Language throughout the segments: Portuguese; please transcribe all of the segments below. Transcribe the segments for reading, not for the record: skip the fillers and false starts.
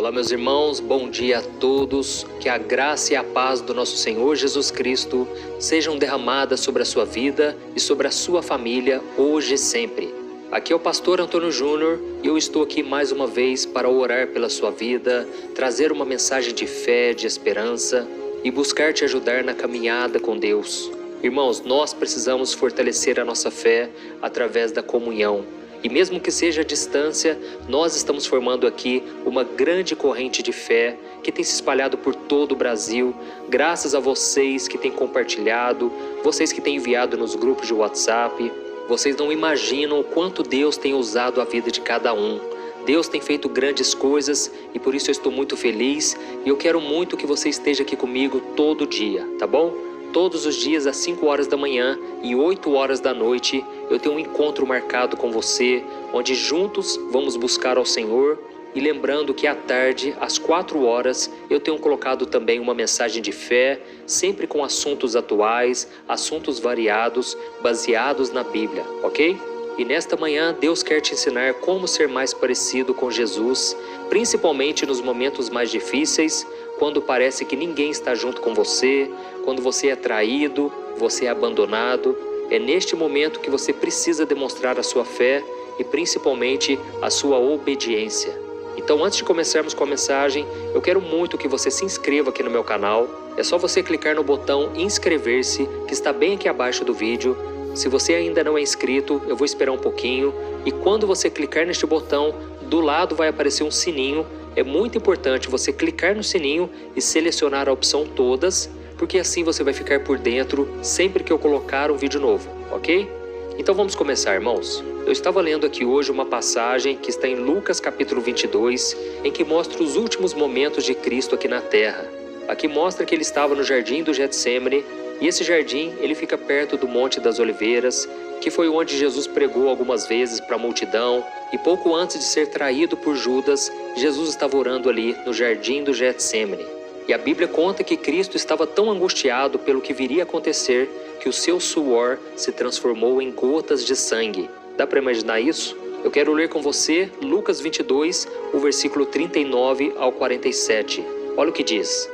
Olá, meus irmãos, bom dia a todos. Que a graça e a paz do nosso Senhor Jesus Cristo sejam derramadas sobre a sua vida e sobre a sua família, hoje e sempre. Aqui é o pastor Antônio Júnior e eu estou aqui mais uma vez para orar pela sua vida, trazer uma mensagem de fé, de esperança e buscar te ajudar na caminhada com Deus. Irmãos, nós precisamos fortalecer a nossa fé através da comunhão. E mesmo que seja à distância, nós estamos formando aqui uma grande corrente de fé que tem se espalhado por todo o Brasil, graças a vocês que têm compartilhado, vocês que têm enviado nos grupos de WhatsApp. Vocês não imaginam o quanto Deus tem usado a vida de cada um. Deus tem feito grandes coisas e por isso eu estou muito feliz e eu quero muito que você esteja aqui comigo todo dia, tá bom? Todos os dias às 5 horas da manhã e 8 horas da noite eu tenho um encontro marcado com você, onde juntos vamos buscar ao Senhor. E lembrando que à tarde, às 4 horas, eu tenho colocado também uma mensagem de fé, sempre com assuntos atuais, assuntos variados, baseados na Bíblia, ok? E nesta manhã, Deus quer te ensinar como ser mais parecido com Jesus, principalmente nos momentos mais difíceis, quando parece que ninguém está junto com você, quando você é traído, você é abandonado. É neste momento que você precisa demonstrar a sua fé e principalmente a sua obediência. Então, antes de começarmos com a mensagem, eu quero muito que você se inscreva aqui no meu canal. É só você clicar no botão inscrever-se, que está bem aqui abaixo do vídeo. Se você ainda não é inscrito, eu vou esperar um pouquinho. E quando você clicar neste botão, do lado vai aparecer um sininho. É muito importante você clicar no sininho e selecionar a opção todas, porque assim você vai ficar por dentro sempre que eu colocar um vídeo novo, ok? Então vamos começar, irmãos. Eu estava lendo aqui hoje uma passagem que está em Lucas capítulo 22, em que mostra os últimos momentos de Cristo aqui na terra. Aqui mostra que ele estava no jardim do Getsêmani, e esse jardim ele fica perto do Monte das Oliveiras, que foi onde Jesus pregou algumas vezes para a multidão, e pouco antes de ser traído por Judas, Jesus estava orando ali no jardim do Getsêmani. E a Bíblia conta que Cristo estava tão angustiado pelo que viria a acontecer, que o seu suor se transformou em gotas de sangue. Dá para imaginar isso? Eu quero ler com você Lucas 22, o versículo 39 ao 47. Olha o que diz.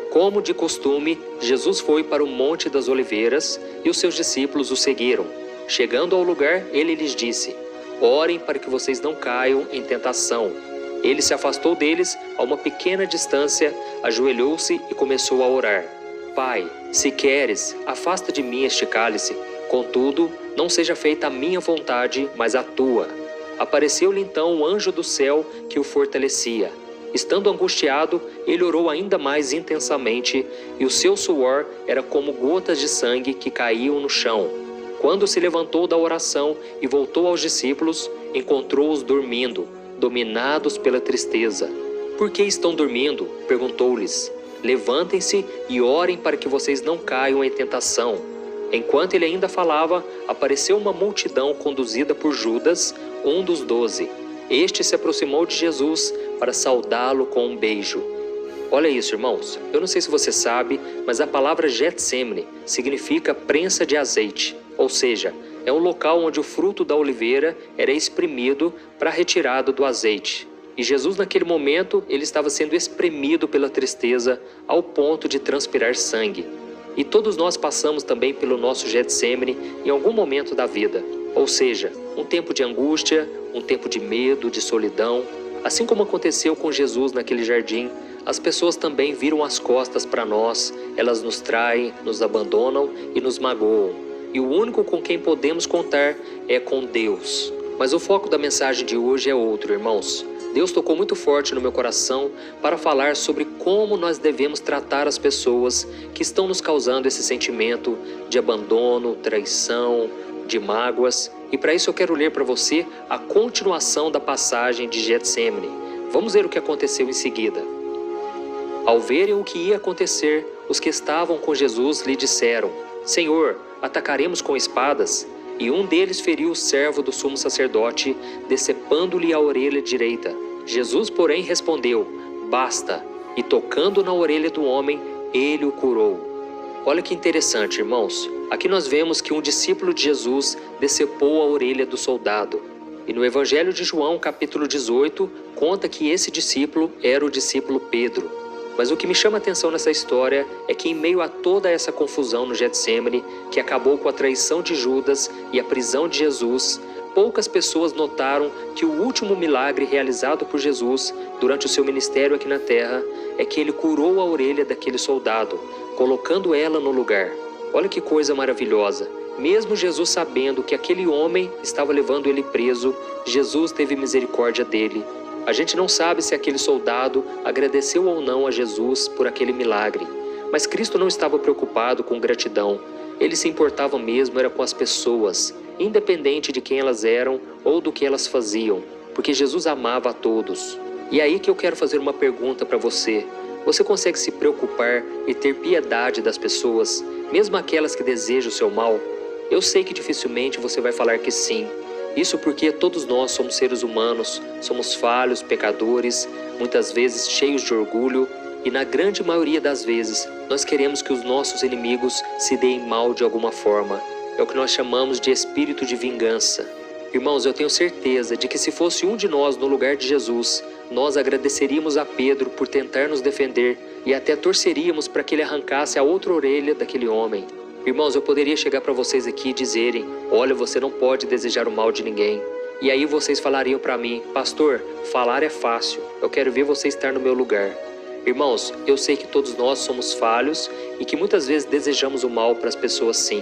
Como de costume, Jesus foi para o Monte das Oliveiras e os seus discípulos o seguiram. Chegando ao lugar, ele lhes disse: orem para que vocês não caiam em tentação. Ele se afastou deles a uma pequena distância, ajoelhou-se e começou a orar. Pai, se queres, afasta de mim este cálice. Contudo, não seja feita a minha vontade, mas a tua. Apareceu-lhe então o anjo do céu que o fortalecia. Estando angustiado, ele orou ainda mais intensamente, e o seu suor era como gotas de sangue que caíam no chão. Quando se levantou da oração e voltou aos discípulos, encontrou-os dormindo, dominados pela tristeza. Por que estão dormindo? Perguntou-lhes. Levantem-se e orem para que vocês não caiam em tentação. Enquanto ele ainda falava, apareceu uma multidão conduzida por Judas, um dos 12. Este se aproximou de Jesus para saudá-lo com um beijo. Olha isso, irmãos. Eu não sei se você sabe, mas a palavra Getsêmani significa prensa de azeite. Ou seja, é um local onde o fruto da oliveira era espremido para a retirada do azeite. E Jesus naquele momento, ele estava sendo espremido pela tristeza ao ponto de transpirar sangue. E todos nós passamos também pelo nosso Getsêmani em algum momento da vida. Ou seja, um tempo de angústia, um tempo de medo, de solidão. Assim como aconteceu com Jesus naquele jardim, as pessoas também viram as costas para nós, elas nos traem, nos abandonam e nos magoam. E o único com quem podemos contar é com Deus. Mas o foco da mensagem de hoje é outro, irmãos. Deus tocou muito forte no meu coração para falar sobre como nós devemos tratar as pessoas que estão nos causando esse sentimento de abandono, traição, de mágoas. E para isso eu quero ler para você a continuação da passagem de Getsêmani. Vamos ver o que aconteceu em seguida. Ao verem o que ia acontecer, os que estavam com Jesus lhe disseram: Senhor, atacaremos com espadas? E um deles feriu o servo do sumo sacerdote, decepando-lhe a orelha direita. Jesus, porém, respondeu: basta. E tocando na orelha do homem, ele o curou. Olha que interessante, irmãos. Aqui nós vemos que um discípulo de Jesus decepou a orelha do soldado. E no Evangelho de João, capítulo 18, conta que esse discípulo era o discípulo Pedro. Mas o que me chama a atenção nessa história é que, em meio a toda essa confusão no Getsêmani, que acabou com a traição de Judas e a prisão de Jesus, poucas pessoas notaram que o último milagre realizado por Jesus durante o seu ministério aqui na terra é que ele curou a orelha daquele soldado, colocando ela no lugar. Olha que coisa maravilhosa! Mesmo Jesus sabendo que aquele homem estava levando ele preso, Jesus teve misericórdia dele. A gente não sabe se aquele soldado agradeceu ou não a Jesus por aquele milagre. Mas Cristo não estava preocupado com gratidão. Ele se importava mesmo era com as pessoas, independente de quem elas eram ou do que elas faziam, porque Jesus amava a todos. E é aí que eu quero fazer uma pergunta para você. Você consegue se preocupar e ter piedade das pessoas, mesmo aquelas que desejam o seu mal? Eu sei que dificilmente você vai falar que sim. Isso porque todos nós somos seres humanos, somos falhos, pecadores, muitas vezes cheios de orgulho, e na grande maioria das vezes nós queremos que os nossos inimigos se deem mal de alguma forma. É o que nós chamamos de espírito de vingança. Irmãos, eu tenho certeza de que se fosse um de nós no lugar de Jesus, nós agradeceríamos a Pedro por tentar nos defender e até torceríamos para que ele arrancasse a outra orelha daquele homem. Irmãos, eu poderia chegar para vocês aqui e dizerem: olha, você não pode desejar o mal de ninguém. E aí vocês falariam para mim: pastor, falar é fácil, eu quero ver você estar no meu lugar. Irmãos, eu sei que todos nós somos falhos e que muitas vezes desejamos o mal para as pessoas sim.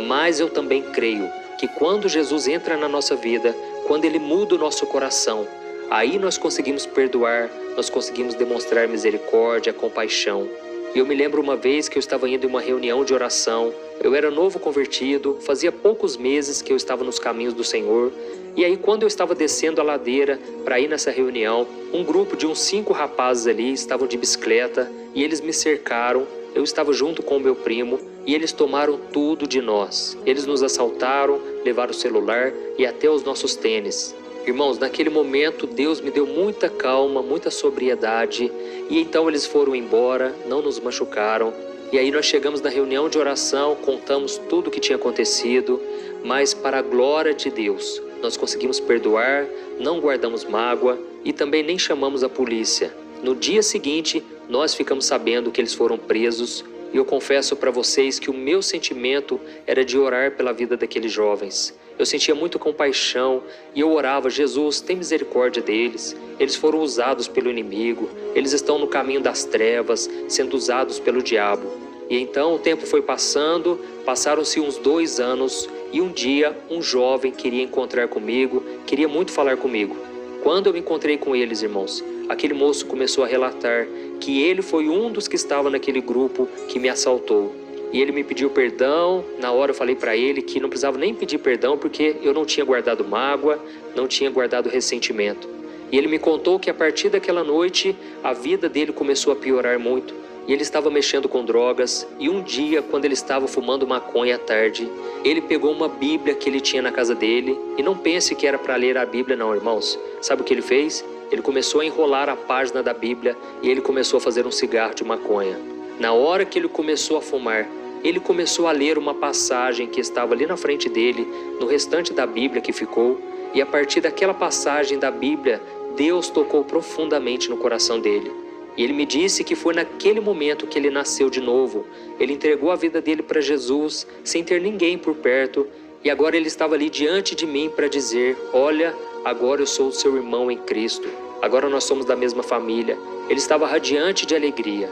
Mas eu também creio que quando Jesus entra na nossa vida, quando Ele muda o nosso coração, aí nós conseguimos perdoar, nós conseguimos demonstrar misericórdia, compaixão. E eu me lembro uma vez que eu estava indo em uma reunião de oração, eu era novo convertido, fazia poucos meses que eu estava nos caminhos do Senhor, e aí quando eu estava descendo a ladeira para ir nessa reunião, um grupo de uns 5 rapazes ali estavam de bicicleta e eles me cercaram, eu estava junto com o meu primo e eles tomaram tudo de nós. Eles nos assaltaram, levaram o celular e até os nossos tênis. Irmãos, naquele momento Deus me deu muita calma, muita sobriedade, e então eles foram embora, não nos machucaram. E aí nós chegamos na reunião de oração, contamos tudo o que tinha acontecido, mas para a glória de Deus, nós conseguimos perdoar, não guardamos mágoa e também nem chamamos a polícia. No dia seguinte, nós ficamos sabendo que eles foram presos, e eu confesso para vocês que o meu sentimento era de orar pela vida daqueles jovens. Eu sentia muito compaixão e eu orava: Jesus, tem misericórdia deles. Eles foram usados pelo inimigo, eles estão no caminho das trevas, sendo usados pelo diabo. E então o tempo foi passando, passaram-se uns 2 anos e um dia um jovem queria encontrar comigo, queria muito falar comigo. Quando eu me encontrei com eles, irmãos, aquele moço começou a relatar que ele foi um dos que estava naquele grupo que me assaltou. E ele me pediu perdão. Na hora eu falei para ele que não precisava nem pedir perdão porque eu não tinha guardado mágoa, não tinha guardado ressentimento. E ele me contou que a partir daquela noite a vida dele começou a piorar muito. E ele estava mexendo com drogas, e um dia, quando ele estava fumando maconha à tarde, ele pegou uma Bíblia que ele tinha na casa dele, e não pense que era para ler a Bíblia não, irmãos. Sabe o que ele fez? Ele começou a enrolar a página da Bíblia e ele começou a fazer um cigarro de maconha. Na hora que ele começou a fumar, ele começou a ler uma passagem que estava ali na frente dele, no restante da Bíblia que ficou, e a partir daquela passagem da Bíblia, Deus tocou profundamente no coração dele. E ele me disse que foi naquele momento que ele nasceu de novo. Ele entregou a vida dele para Jesus, sem ter ninguém por perto, e agora ele estava ali diante de mim para dizer: olha, agora eu sou o seu irmão em Cristo, agora nós somos da mesma família. Ele estava radiante de alegria.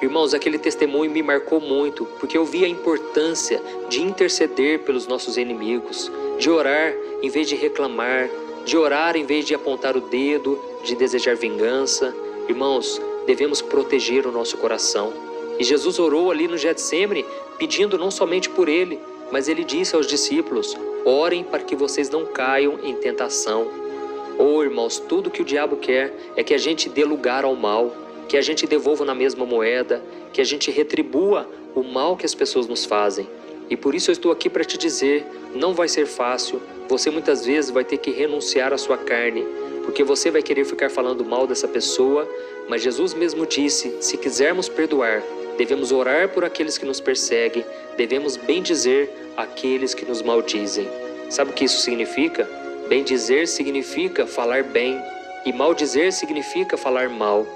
Irmãos, aquele testemunho me marcou muito, porque eu vi a importância de interceder pelos nossos inimigos, de orar em vez de reclamar, de orar em vez de apontar o dedo, de desejar vingança. Irmãos, devemos proteger o nosso coração. E Jesus orou ali no Getsêmani, pedindo não somente por ele, mas ele disse aos discípulos: orem para que vocês não caiam em tentação. Oh, irmãos, tudo que o diabo quer é que a gente dê lugar ao mal, que a gente devolva na mesma moeda, que a gente retribua o mal que as pessoas nos fazem. E por isso eu estou aqui para te dizer, não vai ser fácil, você muitas vezes vai ter que renunciar à sua carne, porque você vai querer ficar falando mal dessa pessoa, mas Jesus mesmo disse, se quisermos perdoar, devemos orar por aqueles que nos perseguem, devemos bendizer aqueles que nos maldizem. Sabe o que isso significa? Bem dizer significa falar bem, e mal dizer significa falar mal.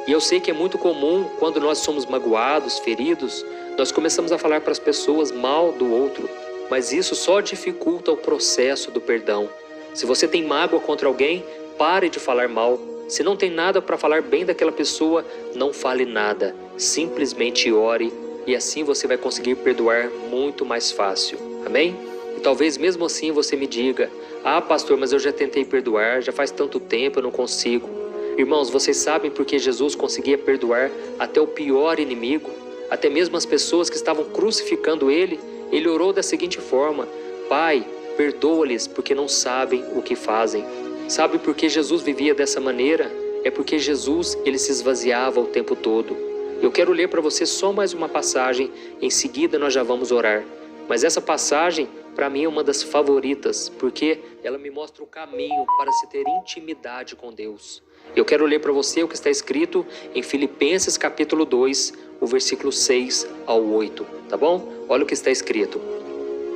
E eu sei que é muito comum, quando nós somos magoados, feridos, nós começamos a falar para as pessoas mal do outro, mas isso só dificulta o processo do perdão. Se você tem mágoa contra alguém, pare de falar mal. Se não tem nada para falar bem daquela pessoa, não fale nada. Simplesmente ore e assim você vai conseguir perdoar muito mais fácil. Amém? E talvez mesmo assim você me diga: ah, pastor, mas eu já tentei perdoar, já faz tanto tempo, eu não consigo. Irmãos, vocês sabem por que Jesus conseguia perdoar até o pior inimigo? Até mesmo as pessoas que estavam crucificando ele? Ele orou da seguinte forma: Pai, perdoa-lhes porque não sabem o que fazem. Sabe por que Jesus vivia dessa maneira? É porque Jesus, ele se esvaziava o tempo todo. Eu quero ler para você só mais uma passagem, em seguida nós já vamos orar. Mas essa passagem, para mim, é uma das favoritas, porque ela me mostra o caminho para se ter intimidade com Deus. Eu quero ler para você o que está escrito em Filipenses capítulo 2, o versículo 6 ao 8, tá bom? Olha o que está escrito.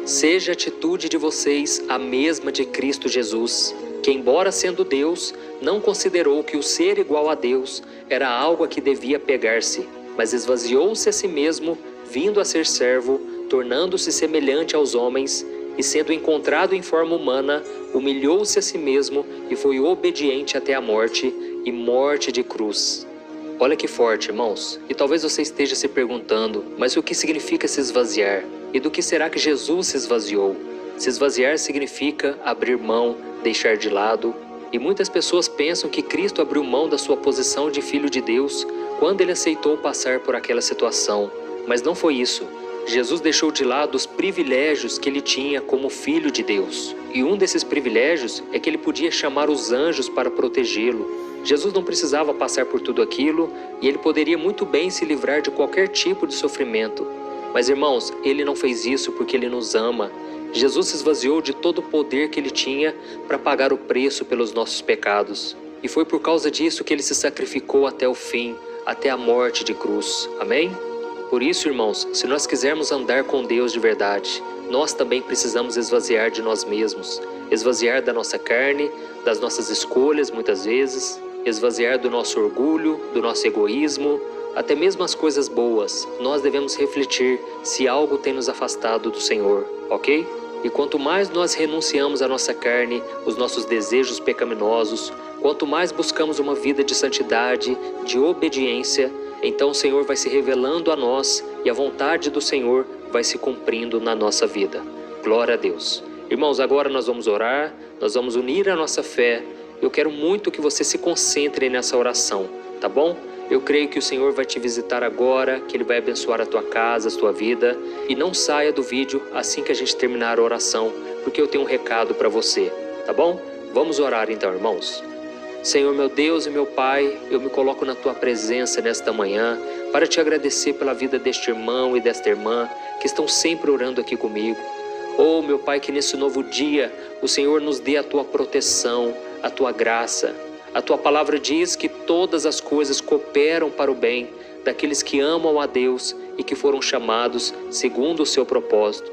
Seja a atitude de vocês a mesma de Cristo Jesus, que embora sendo Deus, não considerou que o ser igual a Deus era algo a que devia pegar-se, mas esvaziou-se a si mesmo, vindo a ser servo, tornando-se semelhante aos homens, e sendo encontrado em forma humana, humilhou-se a si mesmo e foi obediente até a morte, e morte de cruz. Olha que forte, irmãos. E talvez você esteja se perguntando, mas o que significa se esvaziar? E do que será que Jesus se esvaziou? Se esvaziar significa abrir mão, deixar de lado. E muitas pessoas pensam que Cristo abriu mão da sua posição de Filho de Deus quando ele aceitou passar por aquela situação. Mas não foi isso. Jesus deixou de lado os privilégios que ele tinha como Filho de Deus. E um desses privilégios é que ele podia chamar os anjos para protegê-lo. Jesus não precisava passar por tudo aquilo e ele poderia muito bem se livrar de qualquer tipo de sofrimento. Mas, irmãos, ele não fez isso porque ele nos ama. Jesus se esvaziou de todo o poder que ele tinha para pagar o preço pelos nossos pecados. E foi por causa disso que ele se sacrificou até o fim, até a morte de cruz. Amém? Por isso, irmãos, se nós quisermos andar com Deus de verdade, nós também precisamos esvaziar de nós mesmos. Esvaziar da nossa carne, das nossas escolhas muitas vezes, esvaziar do nosso orgulho, do nosso egoísmo, até mesmo as coisas boas. Nós devemos refletir se algo tem nos afastado do Senhor, ok? E quanto mais nós renunciamos à nossa carne, os nossos desejos pecaminosos, quanto mais buscamos uma vida de santidade, de obediência, então o Senhor vai se revelando a nós e a vontade do Senhor vai se cumprindo na nossa vida. Glória a Deus. Irmãos, agora nós vamos orar, nós vamos unir a nossa fé. Eu quero muito que você se concentre nessa oração, tá bom? Eu creio que o Senhor vai te visitar agora, que Ele vai abençoar a tua casa, a tua vida. E não saia do vídeo assim que a gente terminar a oração, porque eu tenho um recado para você, tá bom? Vamos orar então, irmãos. Senhor, meu Deus e meu Pai, eu me coloco na tua presença nesta manhã para te agradecer pela vida deste irmão e desta irmã que estão sempre orando aqui comigo. Oh, meu Pai, que nesse novo dia o Senhor nos dê a tua proteção, a tua graça. A tua palavra diz que todas as coisas cooperam para o bem daqueles que amam a Deus e que foram chamados segundo o seu propósito.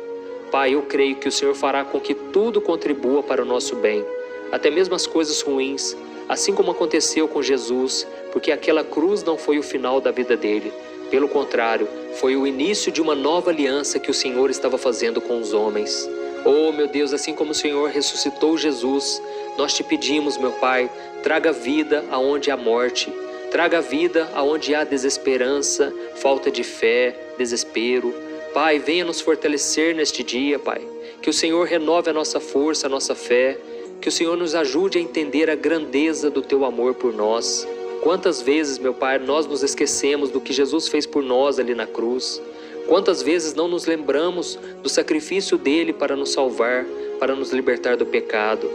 Pai, eu creio que o Senhor fará com que tudo contribua para o nosso bem, até mesmo as coisas ruins, assim como aconteceu com Jesus, porque aquela cruz não foi o final da vida dele. Pelo contrário, foi o início de uma nova aliança que o Senhor estava fazendo com os homens. Oh, meu Deus, assim como o Senhor ressuscitou Jesus, nós te pedimos, meu Pai, traga vida aonde há morte, traga vida aonde há desesperança, falta de fé, desespero. Pai, venha nos fortalecer neste dia, Pai. Que o Senhor renove a nossa força, a nossa fé. Que o Senhor nos ajude a entender a grandeza do teu amor por nós. Quantas vezes, meu Pai, nós nos esquecemos do que Jesus fez por nós ali na cruz. Quantas vezes não nos lembramos do sacrifício dele para nos salvar, para nos libertar do pecado.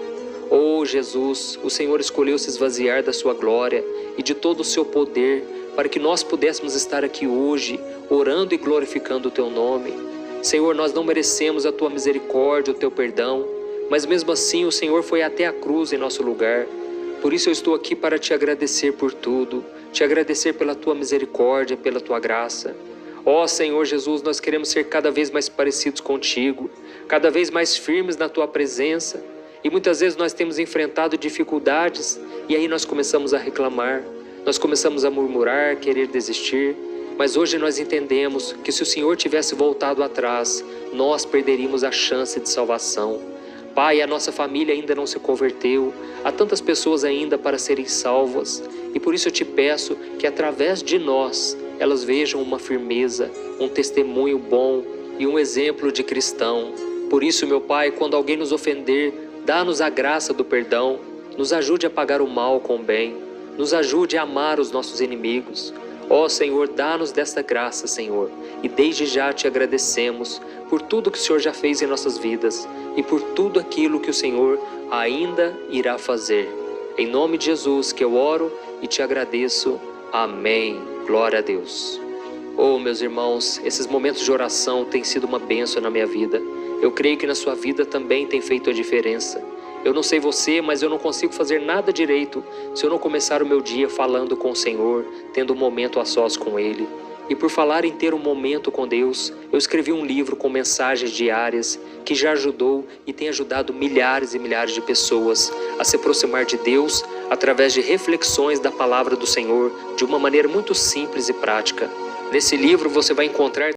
Oh Jesus, o Senhor escolheu se esvaziar da sua glória e de todo o seu poder para que nós pudéssemos estar aqui hoje, orando e glorificando o teu nome. Senhor, nós não merecemos a tua misericórdia, o teu perdão, mas mesmo assim o Senhor foi até a cruz em nosso lugar. Por isso eu estou aqui para te agradecer por tudo, te agradecer pela tua misericórdia, pela tua graça. Ó Senhor Jesus, nós queremos ser cada vez mais parecidos contigo, cada vez mais firmes na tua presença. E muitas vezes nós temos enfrentado dificuldades e aí nós começamos a reclamar, nós começamos a murmurar, querer desistir. Mas hoje nós entendemos que se o Senhor tivesse voltado atrás, nós perderíamos a chance de salvação. Pai, a nossa família ainda não se converteu, há tantas pessoas ainda para serem salvas. E por isso eu te peço que através de nós, elas vejam uma firmeza, um testemunho bom e um exemplo de cristão. Por isso, meu Pai, quando alguém nos ofender, dá-nos a graça do perdão, nos ajude a pagar o mal com o bem, nos ajude a amar os nossos inimigos. Ó Senhor, dá-nos desta graça, Senhor, e desde já te agradecemos por tudo que o Senhor já fez em nossas vidas e por tudo aquilo que o Senhor ainda irá fazer. Em nome de Jesus que eu oro e te agradeço. Amém. Glória a Deus. Oh, meus irmãos, esses momentos de oração têm sido uma bênção na minha vida. Eu creio que na sua vida também tem feito a diferença. Eu não sei você, mas eu não consigo fazer nada direito se eu não começar o meu dia falando com o Senhor, tendo um momento a sós com Ele. E por falar em ter um momento com Deus, eu escrevi um livro com mensagens diárias que já ajudou e tem ajudado milhares e milhares de pessoas a se aproximar de Deus através de reflexões da palavra do Senhor de uma maneira muito simples e prática. Nesse livro você vai encontrar